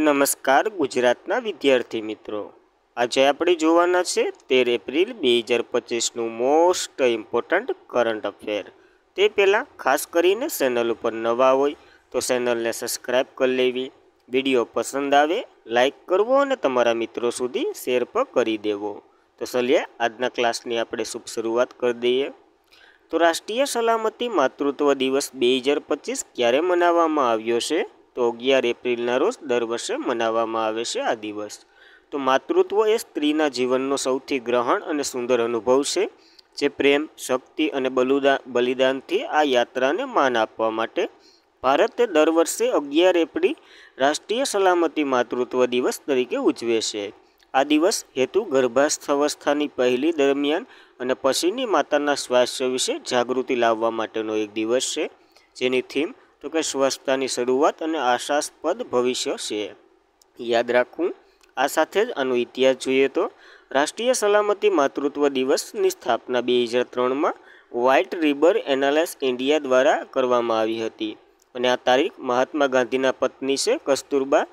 નમસ્કાર ગુજરાતના વિદ્યાર્થી મિત્રો, આજે આપણે જોવાના છે 13 એપ્રિલ 2025નું મોસ્ટ ઇમ્પોર્ટન્ટ કરંટ અફેર। તે પહેલાં ખાસ કરીને ચેનલ ઉપર નવા હોય તો ચેનલને સબસ્ક્રાઈબ કરી લેવી, વિડીયો પસંદ આવે લાઈક કરવો અને તમારા મિત્રો સુધી શેર પણ કરી દેવો। તો ચલીએ આજના ક્લાસની આપણે શુભ શરૂઆત કરી દઈએ। તો રાષ્ટ્રીય સલામતી માતૃત્વ દિવસ 2025 ક્યારે મનાવવામાં આવ્યો છે? તો 11 એપ્રિલના રોજ દર વર્ષે મનાવવામાં આવે છે આ દિવસ। તો માતૃત્વ એ સ્ત્રીના જીવનનો સૌથી ગ્રહણ અને સુંદર અનુભવ છે, જે પ્રેમ, શક્તિ અને બલિદાનથી આ યાત્રાને માન આપવા માટે ભારતે દર વર્ષે 11 એપ્રિલ રાષ્ટ્રીય સલામતી માતૃત્વ દિવસ તરીકે ઉજવે છે। આ દિવસ હેતુ ગર્ભાવસ્થાની પહેલી, દરમિયાન અને પછીની માતાના સ્વાસ્થ્ય વિશે જાગૃતિ લાવવા માટેનો એક દિવસ છે, જેની થીમ તો કે સ્વચ્છતાની શરૂઆત અને આશાસ્પદ ભવિષ્ય છે। યાદ રાખવું। આ સાથે જ આનો ઇતિહાસ જોઈએ તો રાષ્ટ્રીય સલામતી માતૃત્વ દિવસની સ્થાપના 2003માં વ્હાઇટ રિબર એલાયન્સ ઇન્ડિયા દ્વારા કરવામાં આવી હતી અને આ તારીખ મહાત્મા ગાંધીના પત્ની છે કસ્તુરબા,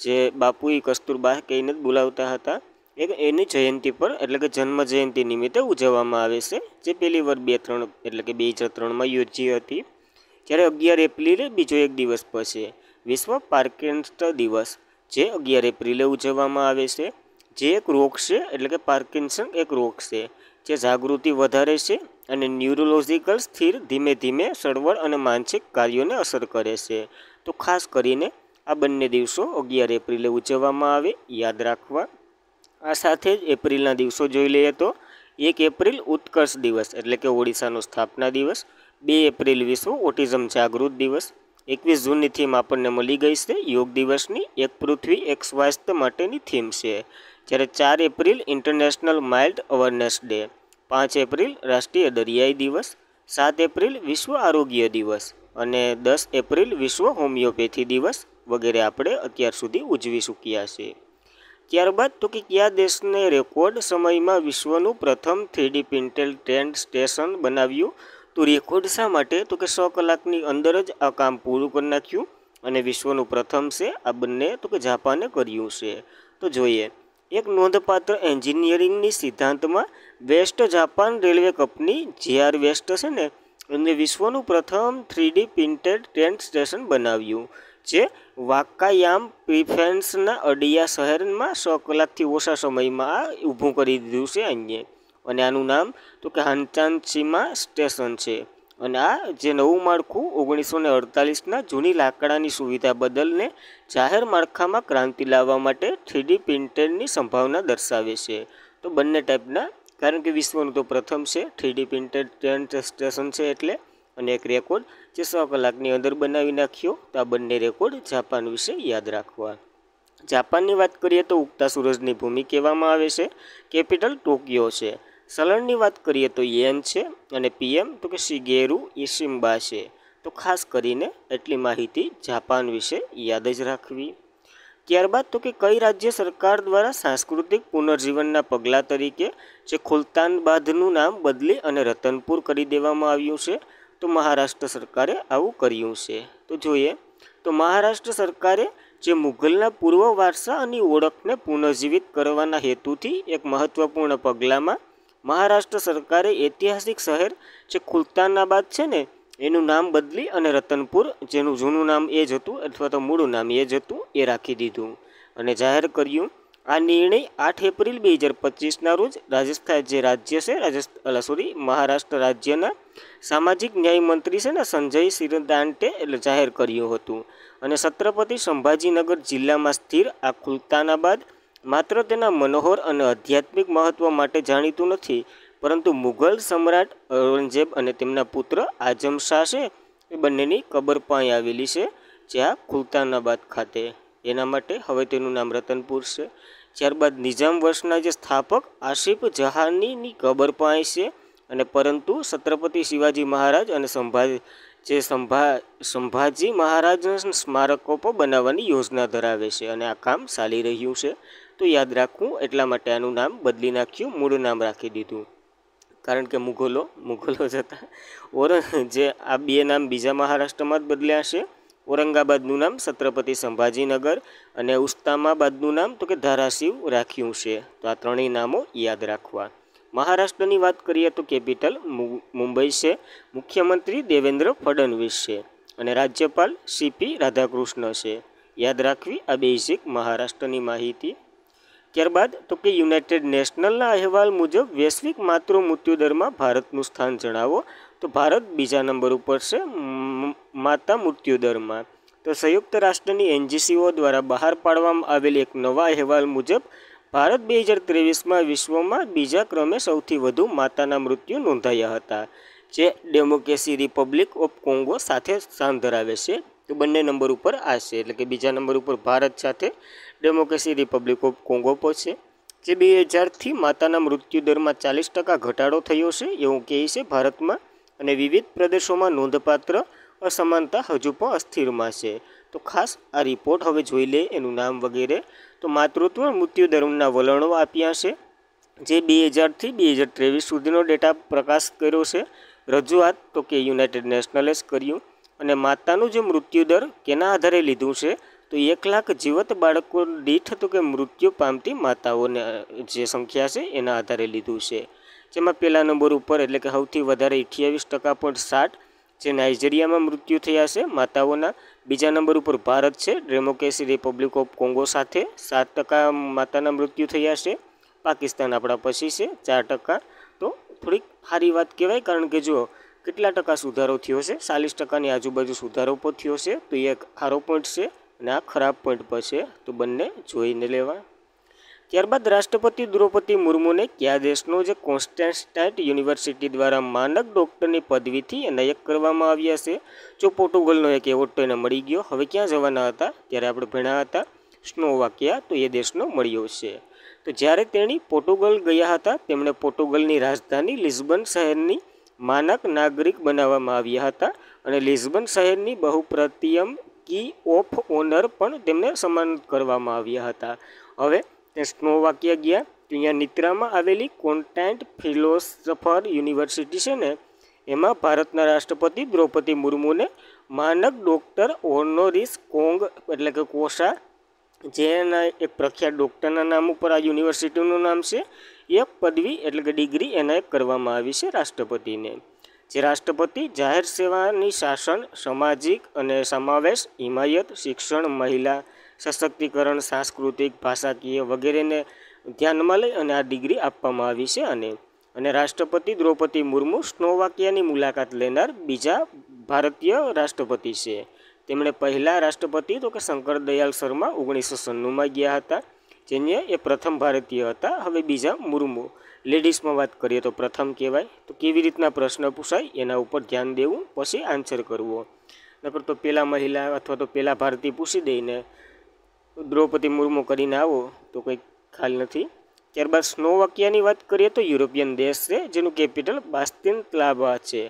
જે બાપુએ કસ્તુરબા કહીને જ બોલાવતા હતા, એની જયંતિ પર એટલે કે જન્મ જયંતિ નિમિત્તે ઉજવવામાં આવે છે, જે પહેલી વાર 2003માં યોજી હતી। જ્યારે 11 એપ્રિલે બીજો એક દિવસ પછી વિશ્વ પાર્કિન્સન દિવસ, જે 11 એપ્રિલે ઉજવવામાં આવે છે, જે એક રોગ છે એટલે કે પાર્કિન્સન એક રોગ છે જે જાગૃતિ વધારે છે અને ન્યુરોલોજિકલ સ્થિર ધીમે ધીમે ચળવળ અને માનસિક કાર્યોને અસર કરે છે। તો ખાસ કરીને આ બંને દિવસો 11 એપ્રિલે ઉજવવામાં આવે, યાદ રાખવા। આ સાથે જ એપ્રિલના દિવસો જોઈ લઈએ તો 1 એપ્રિલ ઉત્કર્ષ દિવસ એટલે કે ઓડિશાનો સ્થાપના દિવસ, 2 એપ્રિલ વિશ્વ ઓટિઝમ જાગૃત દિવસ, 21 જૂનની થીમ આપણને મળી ગઈ છે યોગ દિવસની, એક પૃથ્વી એક સ્વાસ્થ્ય માટેની થીમ છે। જ્યારે 4 April international mild awareness day, 5 April રાષ્ટ્રીય દરિયાઈ દિવસ, 7 એપ્રિલ વિશ્વ આરોગ્ય દિવસ અને 10 એપ્રિલ વિશ્વ હોમિયોપેથી દિવસ વગેરે આપણે અત્યાર સુધી ઉજવી ચૂક્યા છે। ત્યારબાદ તો કે કયા દેશને રેકોર્ડ સમયમાં વિશ્વનું પ્રથમ 3D પ્રિન્ટેડ ટ્રેન સ્ટેશન બનાવ્યું? તો રેકોર્ડ શા માટે? તો કે 100 કલાકની અંદર જ આ કામ પૂરું કરી નાખ્યું અને વિશ્વનું પ્રથમ છે આ બંને તો કે જાપાને કર્યું છે। તો જોઈએ, એક નોંધપાત્ર એન્જિનિયરિંગની સિદ્ધાંતમાં West Japan Railway Company JR West છે ને, એમને વિશ્વનું પ્રથમ 3D પ્રિન્ટેડ ટ્રેન સ્ટેશન બનાવ્યું, જે વાકાયામ પ્રિફેન્સના અડિયા શહેરમાં 100 કલાકથી ઓછા સમયમાં આ ઊભું કરી દીધું છે અહીંયા, અને આનું નામ તો કે હાન્ચાન્શીમા સ્ટેશન છે। અને આ જે નવું માળખું 1948ના જૂની લાકડાની સુવિધા બદલને જાહેર માળખામાં ક્રાંતિ લાવવા માટે 3D પ્રિન્ટેડની સંભાવના દર્શાવે છે। તો બંને ટાઈપના, કારણ કે વિશ્વનું તો પ્રથમ છે 3D પ્રિન્ટેડ ટ્રેન સ્ટેશન છે એટલે, અને એક રેકોર્ડ જે 100 કલાકની અંદર બનાવી નાખ્યો, તો આ બંને રેકોર્ડ જાપાન વિશે યાદ રાખવા। જાપાનની વાત કરીએ તો ઉગતા સૂરજની ભૂમિ કહેવામાં આવે છે, કેપિટલ ટોક્યો છે। ચલણની વાત કરીએ તો યેન છે અને PM તો કે શિગેરુ ઇશિમ્બા છે। તો ખાસ કરીને એટલી માહિતી જાપાન વિશે યાદ જ રાખવી। ત્યારબાદ તો કે કઈ રાજ્ય સરકાર દ્વારા સાંસ્કૃતિક પુનર્જીવનના પગલાં તરીકે જે ખુલતાબાદનું નામ બદલી અને રતનપુર કરી દેવામાં આવ્યું છે? તો મહારાષ્ટ્ર સરકારે આવું કર્યું છે। તો જોઈએ, તો મહારાષ્ટ્ર સરકારે જે મુઘલના પૂર્વ વારસા અને ઓળખને પુનર્જીવિત કરવાના હેતુથી એક મહત્વપૂર્ણ પગલાંમાં મહારાષ્ટ્ર સરકારે ઐતિહાસિક શહેર જે ખુલતાનાબાદ છે ને, એનું નામ બદલી અને રતનપુર, જેનું જૂનું નામ એ જ હતું અથવા તો મૂળું નામ એ જ હતું, એ રાખી દીધું અને જાહેર કર્યું। આ નિર્ણય 8 એપ્રિલ 2025ના રોજ રાજસ્થાન જે રાજ્ય છે મહારાષ્ટ્ર રાજ્યના સામાજિક ન્યાય મંત્રી છે ને સંજય સિરદાન્ટે એટલે જાહેર કર્યું હતું। અને છત્રપતિ સંભાજીનગર જિલ્લામાં સ્થિર આ ખુલતાનાબાદ માત્ર તેના મનોહર અને આધ્યાત્મિક મહત્વ માટે જાણીતું નથી, પરંતુ મુઘલ સમ્રાટ ઔરંગઝેબ અને તેમના પુત્ર આઝમ શાહ છે એ બંનેની કબર પણ આવેલી છે, જ્યાં ખુલતાનાબાદ ખાતે, એના માટે હવે તેનું નામ રતનપુર છે। ત્યારબાદ નિઝામ વંશના જે સ્થાપક આસિફ જહાંની કબર પણ છે, અને પરંતુ છત્રપતિ શિવાજી મહારાજ અને સંભાજી મહારાજના સ્મારકો પણ બનાવવાની યોજના ધરાવે છે અને આ કામ ચાલી રહ્યું છે। તો યાદ રાખવું, એટલા માટે આનું નામ બદલી નાખ્યું, મૂળ નામ રાખી દીધું, કારણ કે મુઘલો જતા જે આ બે નામ બીજા મહારાષ્ટ્રમાં જ બદલ્યા છે, ઔરંગાબાદનું નામ છત્રપતિ સંભાજીનગર અને ઉસ્તામાબાદનું નામ તો કે ધારાશિવ રાખ્યું છે. તો આ ત્રણેય નામો યાદ રાખવા. મહારાષ્ટ્રની વાત કરીએ તો કેપિટલ મુંબઈ છે, મુખ્યમંત્રી દેવેન્દ્ર ફડણવીસ છે અને રાજ્યપાલ સીપી રાધાકૃષ્ણ છે. યાદ રાખવી આ બેઝિક મહારાષ્ટ્રની માહિતી. ત્યારબાદ તો કે યુનાઇટેડ નેશનલના અહેવાલ મુજબ વૈશ્વિક માતૃ મૃત્યુદરમાં ભારતનું સ્થાન જણાવો. તો ભારત બીજા નંબર ઉપર છે માતા મૃત્યુદરમાં. તો સંયુક્ત રાષ્ટ્રની એનજીસીઓ દ્વારા બહાર પાડવામાં આવેલ એક નવા અહેવાલ મુજબ ભારત 2023માં વિશ્વમાં બીજા ક્રમે સૌથી વધુ માતાના મૃત્યુ નોંધાયા હતા, જે ડેમોક્રેસી રિપબ્લિક ઓફ કોંગો સાથે સ્થાન ધરાવે છે. તો બંને નંબર ઉપર આ છે, એટલે કે બીજા નંબર ઉપર ભારત સાથે ડેમોક્રેસી રિપબ્લિક ઓફ કોંગો છે, જે 2000થી માતાના મૃત્યુદરમાં 40% ઘટાડો થયો છે એવું કહે છે ભારતમાં. અને વિવિધ પ્રદેશોમાં નોંધપાત્ર અસમાનતા હજુ પણ અસ્થિરમાં છે. તો ખાસ આ રિપોર્ટ હવે જોઈ લે એનું નામ વગેરે. તો માતૃત્વ મૃત્યુદરના વલણો આપ્યા છે, જે 2000થી 2023 સુધીનો ડેટા પ્રકાશ કર્યો છે. રજૂઆત તો કે યુનાઇટેડ નેશનલે જ કર્યું. અને માતાનું જે મૃત્યુદર કેના આધારે લીધું છે, તો 1 લાખ જીવત બાળકો દીઠ તો કે મૃત્યુ પામતી માતાઓને જે સંખ્યા છે એના આધારે લીધું છે. જેમાં પહેલા નંબર ઉપર એટલે કે સૌથી વધારે 28.60 જે નાઇજીરિયામાં મૃત્યુ થયા છે માતાઓના. બીજા નંબર ઉપર ભારત છે ડેમોક્રેસી રિપબ્લિક ઓફ કોંગો સાથે 7% માતાના મૃત્યુ થયા છે. પાકિસ્તાન આપણા પછી છે 4%. તો થોડીક સારી વાત કહેવાય, કારણ કે જો કેટલા ટકા સુધારો થયો છે, 40%ની આજુબાજુ સુધારો પણ થયો છે. તો એક સારો પોઈન્ટ છે અને આ ખરાબ પોઈન્ટ પર છે, તો બંને જોઈને લેવા. ત્યારબાદ રાષ્ટ્રપતિ દ્રૌપદી મુર્મુને કયા દેશનો જે કોન્સ્ટેન્ટાઇન યુનિવર્સિટી દ્વારા માનક ડૉક્ટરની પદવીથી એનાયત કરવામાં આવ્યા છે. જો પોર્ટુગલનો એક એવોર્ડ તો એને મળી ગયો. હવે ક્યાં જવાના હતા ત્યારે આપણે ભણ્યા હતા સ્લોવાકિયા, તો એ દેશનો મળ્યો છે. તો જ્યારે તેણી પોર્ટુગલ ગયા હતા, તેમણે પોર્ટુગલની રાજધાની લિસ્બન શહેરની માનક નાગરિક બનાવવામાં આવ્યા હતા અને લિસ્બન શહેરની બહુપ્રતિયમ કી ઓફ ઓનર પણ તેમને સન્માનિત કરવામાં આવ્યા હતા. હવે તે સ્લોવાકિયા ગયા, તો અહીંયા નિત્રામાં આવેલી કોન્સ્ટેન્ટ ફિલોસોફર યુનિવર્સિટી છે ને, એમાં ભારતના રાષ્ટ્રપતિ દ્રૌપદી મુર્મુને માનક ડૉક્ટર હોનોરિસ કોંગ એટલે કે કોસા, જેના એક પ્રખ્યાત ડૉક્ટરના નામ ઉપર આ યુનિવર્સિટીનું નામ છે, એક પદવી એટલે કે ડિગ્રી એનાયત કરવામાં આવી છે રાષ્ટ્રપતિને. જે રાષ્ટ્રપતિ જાહેર સેવાની શાસન, સામાજિક અને સમાવેશ, હિમાયત, શિક્ષણ, મહિલા સશક્તિકરણ, સાંસ્કૃતિક, ભાષાકીય વગેરેને ધ્યાનમાં લઈ અને આ ડિગ્રી આપવામાં આવી છે. અને રાષ્ટ્રપતિ દ્રૌપદી મુર્મુ સ્લોવાકિયાની મુલાકાત લેનાર બીજા ભારતીય રાષ્ટ્રપતિ છે. તેમણે પહેલા રાષ્ટ્રપતિ તો કે શંકર દયાલ શર્મા 1996માં ગયા હતા, જેને એ પ્રથમ ભારતીય હતા. હવે બીજા મુર્મુ. લેડીઝમાં વાત કરીએ તો પ્રથમ કહેવાય. તો કેવી રીતના પ્રશ્ન પૂછાય એના ઉપર ધ્યાન દેવું, પછી આન્સર કરવો. નકર તો પહેલાં મહિલા અથવા તો પહેલાં ભારતીય પૂછી દઈને દ્રૌપદી મુર્મુ કરીને આવો તો કંઈ ખ્યાલ નથી. ત્યારબાદ સ્લોવાકિયાની વાત કરીએ તો યુરોપિયન દેશ છે, જેનું કેપિટલ બ્રાતિસ્લાવા છે.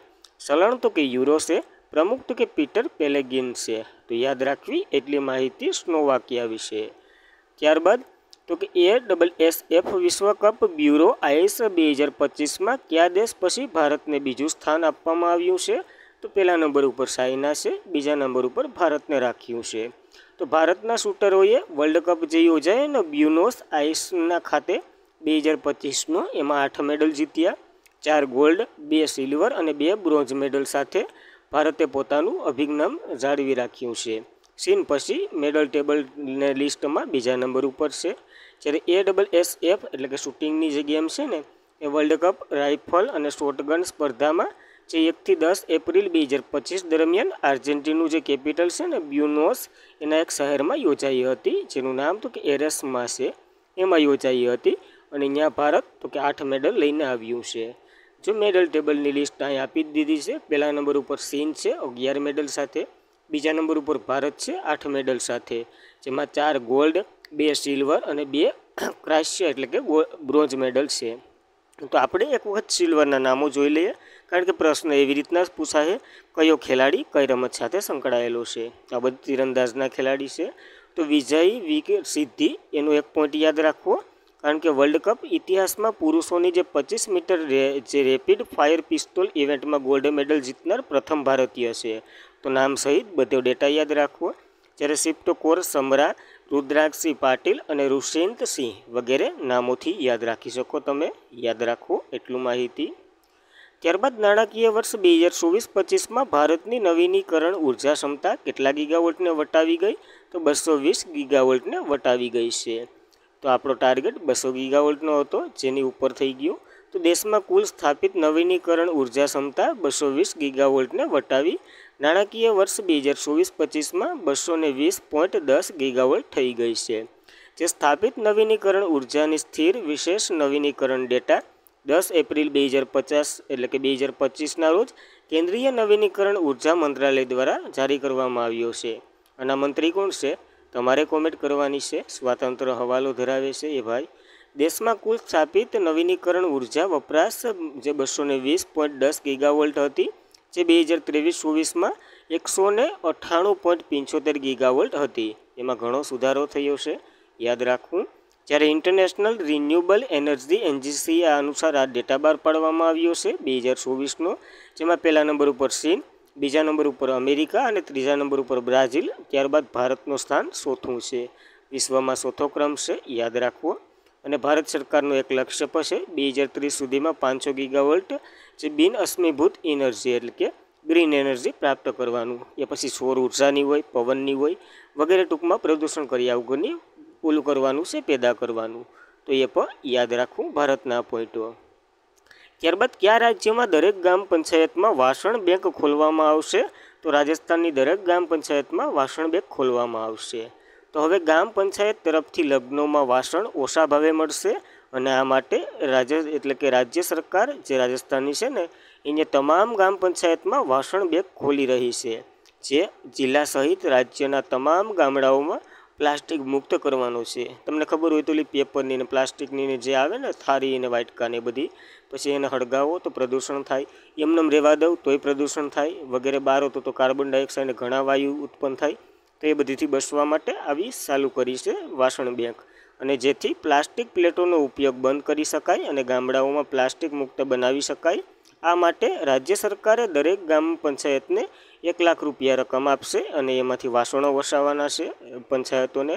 ચલણ તો કે યુરો છે. પ્રમુખ તો કે પીટર પેલેગ્રીન છે. તો યાદ રાખવી એટલી માહિતી સ્લોવાકિયા વિશે. ત્યારબાદ તો કે AFF વિશ્વકપ બ્યુરો આઈસ 2025માં કયા દેશ પછી ભારતને બીજું સ્થાન આપવામાં આવ્યું છે? તો પહેલા નંબર ઉપર ચાઇના છે, બીજા નંબર ઉપર ભારતને રાખ્યું છે. તો ભારતના શૂટરોએ વર્લ્ડ કપ જે યોજાય ને બ્યુનોસ આઈસના ખાતે 2025નો, એમાં 8 મેડલ જીત્યા, 4 ગોલ્ડ, 2 સિલ્વર અને 2 બ્રોન્ઝ મેડલ સાથે ભારતે પોતાનું અભિનામ જાળવી રાખ્યું છે. ચીન પછી મેડલ ટેબલને લિસ્ટમાં બીજા નંબર ઉપર છે. જ્યારે AFF એટલે કે શૂટિંગની જે ગેમ છે ને, એ વર્લ્ડ કપ રાઇફલ અને શોટગન સ્પર્ધામાં જે 1થી 10 એપ્રિલ 2025 દરમિયાન આર્જેન્ટિનાનું જે કેપિટલ છે ને બ્યુનોસ, એના એક શહેરમાં યોજાઈ હતી, જેનું નામ તો કે એરેસમાં છે. એમાં યોજાઈ હતી અને અહીંયા ભારત તો કે 8 મેડલ લઈને આવ્યું છે. જો મેડલ ટેબલની લિસ્ટ અહીં આપી જ દીધી છે. પહેલા નંબર ઉપર ચીન છે 11 મેડલ સાથે, બીજા નંબર ઉપર ભારત છે 8 મેડલ સાથે, જેમાં 4 ગોલ્ડ, 2 સિલ્વર અને 2 ક્રાસ્ય એટલે કે બ્રોન્ઝ મેડલ છે. તો આપણે એક વખત સિલ્વરના નામો જોઈ લઈએ, કારણ કે પ્રશ્ન એવી રીતના જ પૂછાય, કયો ખેલાડી કઈ રમત સાથે સંકળાયેલો છે. આ બધા તીરંદાજના ખેલાડી છે. તો વિજય વિકેટ સિદ્ધિ એનો એક પોઈન્ટ યાદ રાખવો. કારણ કે વર્લ્ડ કપ ઇતિહાસમાં પુરુષોની જે 25 મીટર જે રેપિડ ફાયર પિસ્તોલ ઇવેન્ટમાં ગોલ્ડ મેડલ જીતનાર પ્રથમ ભારતીય છે. તો નામ સહિત બધો ડેટા યાદ રાખવો. જ્યારે શિફ્ટકોર સમરા, રુદ્રાક્ષસિંહ પાટીલ અને ઋષેન્દ્રસિંહ વગેરે નામોથી યાદ રાખી શકો તમે. યાદ રાખવો એટલું માહિતી. ત્યારબાદ નાણાકીય વર્ષ 2024-25માં ભારતની નવીનીકરણ ઉર્જા ક્ષમતા કેટલા ગીગાવોલ્ટને વટાવી ગઈ? તો 220 ગીગાવોલ્ટને વટાવી ગઈ છે. તો આપણો ટાર્ગેટ 200 ગીગાવોલ્ટનો હતો, જેની ઉપર થઈ ગયો. તો દેશમાં કુલ સ્થાપિત નવીનીકરણ ઉર્જા ક્ષમતા 220 ગીગાવોલ્ટને વટાવી નાણાકીય વર્ષ 2024-25માં 220.10 ગીગાવોલ્ટ થઈ ગઈ છે. જે સ્થાપિત નવીનીકરણ ઉર્જાની સ્થિર વિશેષ નવીનીકરણ ડેટા 10 એપ્રિલ 2050 એટલે કે 2025ના રોજ કેન્દ્રીય નવીનીકરણ ઉર્જા મંત્રાલય દ્વારા જારી કરવામાં આવ્યો છે. આના મંત્રી કોણ છે? તમારે કોમેન્ટ કરવાની છે. સ્વાતંત્ર હવાલો ધરાવે છે એ ભાઈ. દેશમાં કુલ સ્થાપિત નવીનીકરણ ઉર્જા વપરાશ જે 220.10 ગીગાવોલ્ટ હતી, જે 2023-24માં 198.75 ગીગાવોલ્ટ હતી. એમાં ઘણો સુધારો થયો છે, યાદ રાખવું. જ્યારે ઇન્ટરનેશનલ રિન્યુએબલ એનર્જી એજન્સી અનુસાર આ ડેટા બહાર પાડવામાં આવ્યો છે 2024નો, જેમાં પહેલા નંબર ઉપર ચીન, બીજા નંબર ઉપર અમેરિકા અને ત્રીજા નંબર ઉપર બ્રાઝિલ. ત્યારબાદ ભારતનું સ્થાન ચોથું છે. વિશ્વમાં ચોથો ક્રમ છે, યાદ રાખવો. અને ભારત સરકારનું એક લક્ષ્ય પણ છે 2030 સુધીમાં 500 ગીગાવોલ્ટ જે બિન અશ્મિભૂત એનર્જી એટલે કે ગ્રીન એનર્જી પ્રાપ્ત કરવાનું. એ પછી સૌર ઉર્જાની હોય, પવનની હોય વગેરે, ટૂંકમાં પ્રદૂષણ કર્યા વગરની ઓલું કરવાનું છે, પેદા કરવાનું. તો એ પણ યાદ રાખવું ભારતના પોઈન્ટો. ત્યારબાદ કયા રાજ્યમાં દરેક ગ્રામ પંચાયતમાં વાસણ બેંક ખોલવામાં આવશે? તો રાજસ્થાનની દરેક ગ્રામ પંચાયતમાં વાસણ બેંક ખોલવામાં આવશે. તો હવે ગ્રામ પંચાયત તરફથી લગ્નોમાં વાસણ ઓછા ભાવે મળશે, અને આ માટે રાજ્ય સરકાર જે રાજસ્થાનની છે ને, એને તમામ ગ્રામ પંચાયતમાં વાસણ બેંક ખોલી રહી છે, જે જિલ્લા સહિત રાજ્યના તમામ ગામડાઓમાં પ્લાસ્ટિક મુક્ત કરવાનો છે. તમને ખબર હોય તો પેપરની ને પ્લાસ્ટિકની જે આવે ને થાળી ને વાટકાને બધી, પછી એને સળગાવો તો પ્રદૂષણ થાય, એમનેમ રહેવા દઉં તોય પ્રદૂષણ થાય વગેરે, બારો તો કાર્બન ડાયોક્સાઇડ ઘણા વાયુ ઉત્પન્ન થાય. તો એ બધીથી બચવા માટે આવી ચાલુ કરી છે વાસણ બેંક, અને જેથી પ્લાસ્ટિક પ્લેટોનો ઉપયોગ બંધ કરી શકાય અને ગામડાઓમાં પ્લાસ્ટિક મુક્ત બનાવી શકાય. આ માટે રાજ્ય સરકારે દરેક ગ્રામ પંચાયતને 1 લાખ રૂપિયા રકમ આપશે, અને એમાંથી વાસણો વસાવવાના છે પંચાયતોને.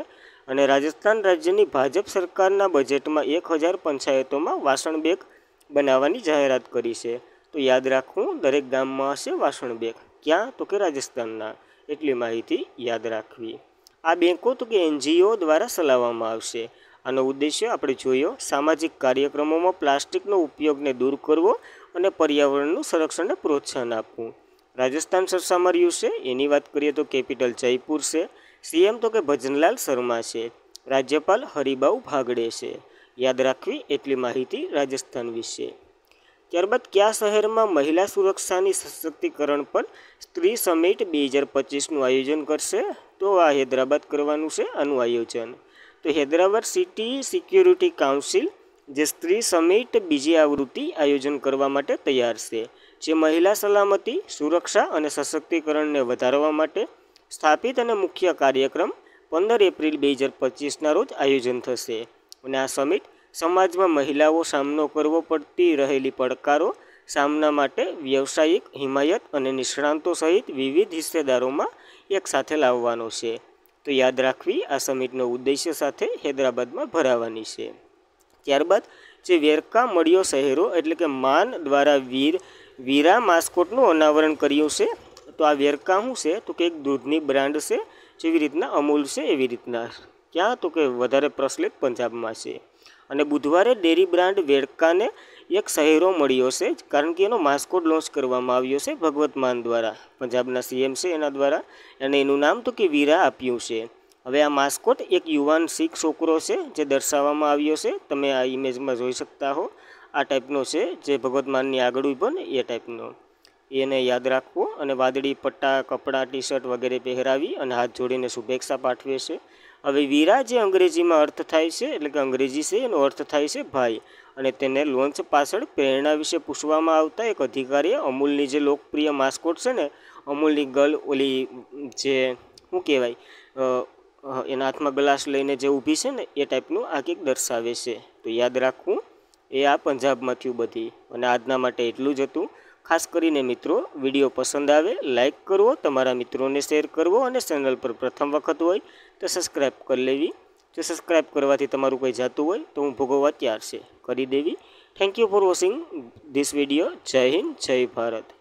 અને રાજસ્થાન રાજ્યની ભાજપ સરકારના બજેટમાં 1000 પંચાયતોમાં વાસણ બેંક બનાવવાની જાહેરાત કરી છે. તો યાદ રાખવું, દરેક ગામમાં હશે વાસણ બેંક. ક્યાં? તો કે રાજસ્થાનના. એટલી માહિતી યાદ રાખવી. આ બેંકો તો કે NGO દ્વારા ચલાવવામાં આવશે. આનો ઉદ્દેશ્ય આપણે જોયો, સામાજિક કાર્યક્રમોમાં પ્લાસ્ટિકનો ઉપયોગને દૂર કરવો અને પર્યાવરણનું સંરક્ષણને પ્રોત્સાહન આપવું. રાજસ્થાન સરસામાં રહ્યું છે, એની વાત કરીએ તો કેપિટલ જયપુર છે. CM તો કે ભજનલાલ શર્મા છે. રાજ્યપાલ હરિભાઉ બાગડે છે. યાદ રાખવી એટલી માહિતી રાજસ્થાન વિશે. ત્યારબાદ કયા શહેરમાં મહિલા સુરક્ષાની સશક્તિકરણ પર સ્ત્રી સમિટ 2025નું આયોજન કરશે? તો આ હૈદરાબાદ કરવાનું છે આનું આયોજન. તો હૈદરાબાદ સિટી સિક્યુરિટી કાઉન્સિલ જે સ્ત્રી સમિટ બીજી આવૃત્તિ આયોજન કરવા માટે તૈયાર છે, જે મહિલા સલામતી, સુરક્ષા અને સશક્તિકરણને વધારવા માટે સ્થાપિત અને મુખ્ય કાર્યક્રમ 15 એપ્રિલ 2025ના રોજ આયોજન થશે. અને આ સમિટ સમાજમાં મહિલાઓ સામનો કરવો પડતી રહેલી પડકારો સામના માટે વ્યવસાયિક હિમાયત અને નિષ્ણાંતો સહિત વિવિધ હિસ્સેદારોમાં એક સાથે લાવવાનો છે. તો યાદ રાખવી, આ સમિટનો ઉદ્દેશ્ય સાથે હૈદરાબાદમાં ભરાવાની છે. ત્યારબાદ જે વેરકા મળ્યો શહેરો એટલે કે માન દ્વારા વીરા માસ્કોટનું અનાવરણ કર્યું છે. તો આ વેરકા શું છે? તો કે એક દૂધની બ્રાન્ડ છે, જેવી રીતના અમૂલ છે એવી રીતના. ક્યાં? તો કે વધારે પ્રચલિત પંજાબમાં છે. અને બુધવારે ડેરી બ્રાન્ડ વેરકાને એક શહેરો મળ્યો છે, કારણ કે એનો માસ્કોટ લોન્ચ કરવામાં આવ્યો છે ભગવત માન દ્વારા, પંજાબના CM છે એના દ્વારા, અને એનું નામ તો કે વીરા આપ્યું છે. હવે આ માસ્કોટ એક યુવાન શીખ છોકરો છે, જે દર્શાવવામાં આવ્યો છે. તમે આ ઇમેજમાં જોઈ શકતા હો, આ ટાઈપનો છે, જે ભગવત માનની આગળ ઊભો ને એ ટાઈપનો. એને યાદ રાખવો. અને વાદળી પટ્ટા, કપડાં, ટી-શર્ટ વગેરે પહેરાવી અને હાથ જોડીને શુભેચ્છા પાઠવે છે. હવે વીરા જે અંગ્રેજીમાં અર્થ થાય છે, એટલે કે અંગ્રેજી છે એનો અર્થ થાય છે ભાઈ. અને તેને લોન્ચ પાછળ પ્રેરણા વિશે પૂછવામાં આવતા એક અધિકારીએ અમૂલની જે લોકપ્રિય માસ્કોટ છે ને, અમૂલની ગર્લ ઓલી જે શું કહેવાય, એના હાથમાં ગ્લાસ લઈને જે ઊભી છે ને એ ટાઈપનું આ કંઈક દર્શાવે છે. તો તો યાદ રાખવું એ આ પંજાબમાં થયું બધી. અને આજના માટે એટલું જ હતું. ખાસ કરીને મિત્રો વિડીયો પસંદ આવે લાઇક કરવો, તમારા મિત્રોને શેર કરવો અને ચેનલ પર પ્રથમ વખત હોય તો સબસ્ક્રાઈબ કરી લેવી. જો સબસ્ક્રાઈબ કરવાથી તમારું કંઈ જાતું હોય તો હું ભોગવવા તૈયાર છે, કરી દેવી. Thank you for watching this video. જય હિન્દ, જય ભારત.